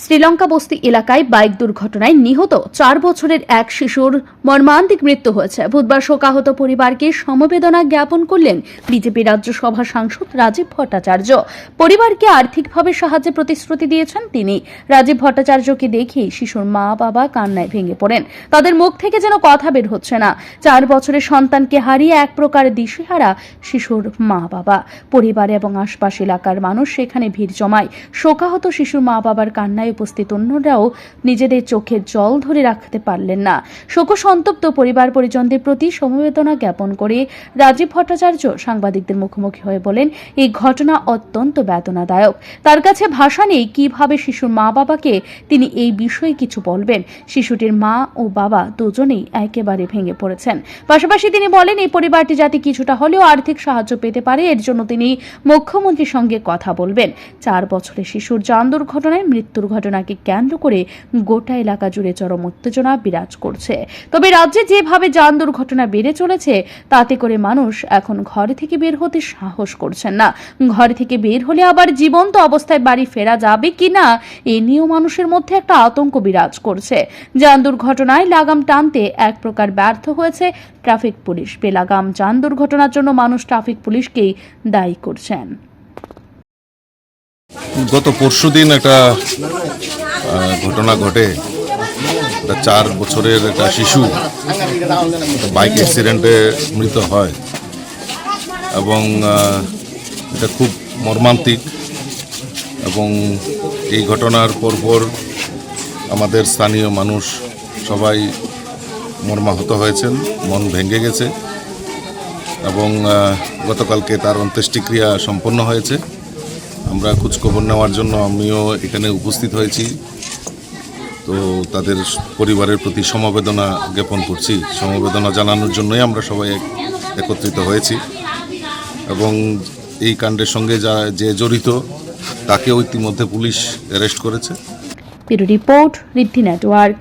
শ্রীলঙ্কা বস্তি এলাকায় বাইক দুর্ঘটনায় নিহত 4 বছরের এক শিশুর মর্মান্তিক মৃত্যু হয়েছে। বুধবার শোকাহত পরিবারকে সমবেদনা জ্ঞাপন করলেন বিজেপি রাজ্যসভা সাংসদ রাজীব ভট্টাচার্য। পরিবারকে আর্থিকভাবে সাহায্যের প্রতিশ্রুতি দিয়েছেন তিনি। রাজীব ভট্টাচার্যকে দেখে শিশুর মা বাবা কান্নায় ভেঙে পড়েন। তাদের মুখ থেকে যেন কথা বের হচ্ছে না। 4 বছরের সন্তানকে হারিয়ে এক প্রকার দিশেহারা শিশুর মা বাবা। পরিবার এবং আশপাশ এলাকার মানুষ সেখানে ভিড় জমায়। শোকাহত শিশুর মা বাবার কান্নায় উপস্থিত অন্যরাও নিজেদের চোখে জল ধরে রাখতে পারলেন না। শোকসন্তপ্ত পরিবার পরিজনদের প্রতি সমবেদনা জ্ঞাপন করে রাজীব ভট্টাচার্য সাংবাদিকদের মুখোমুখি হয়ে বলেন, এই ঘটনা অত্যন্ত বেদনাদায়ক। তার কাছে ভাষা নেই কিভাবে শিশুর মা বাবাকে তিনি এই বিষয়ে কিছু বলবেন। শিশুটির মা ও বাবা দুজনেই একেবারে ভেঙে পড়েছেন। পাশাপাশি তিনি বলেন, এই পরিবারটি যাতে কিছুটা হলেও আর্থিক সাহায্য পেতে পারে এর জন্য তিনি মুখ্যমন্ত্রীর সঙ্গে কথা বলবেন। 4 বছরের শিশুর যান দুর্ঘটনায় মৃত্যুর ঘটনাকে কেন্দ্র করে গোটা এলাকা জুড়ে চরম উত্তেজনা বিরাজ করছে। তবে রাজ্যে যেভাবে যান দুর্ঘটনা বেড়ে চলেছে তাতে করে মানুষ এখন ঘর থেকে বের হতে সাহস করছেন না। ঘর থেকে বের হলে আবার জীবন্ত অবস্থায় বাড়ি ফেরা যাবে কিনা এ নিয়েও মানুষের মধ্যে একটা আতঙ্ক বিরাজ করছে। যান দুর্ঘটনায় লাগাম টানতে এক প্রকার ব্যর্থ হয়েছে ট্রাফিক পুলিশ। বেলাগাম যান দুর্ঘটনার জন্য মানুষ ট্রাফিক পুলিশকেই দায়ী করছেন। গত পরশুদিন একটা ঘটনা ঘটে। 4 বছরের একটা শিশু বাইক অ্যাক্সিডেন্টে মৃত হয় এবং এটা খুব মর্মান্তিক। এবং এই ঘটনার পরপর আমাদের স্থানীয় মানুষ সবাই মর্মাহত হয়েছেন, মন ভেঙে গেছে এবং গতকালকে তার অন্ত্যেষ্টিক্রিয়া সম্পন্ন হয়েছে। আমরা খোঁজখবর নেওয়ার জন্য আমিও এখানে উপস্থিত হয়েছি। তো তাদের পরিবারের প্রতি সমবেদনা জ্ঞাপন করছি। সমবেদনা জানানোর জন্যই আমরা সবাই একত্রিত হয়েছি এবং এই কাণ্ডের সঙ্গে যে জড়িত তাকেও ইতিমধ্যে পুলিশ অ্যারেস্ট করেছে। ব্যুরো রিপোর্ট, ঋদ্ধি নেটওয়ার্ক।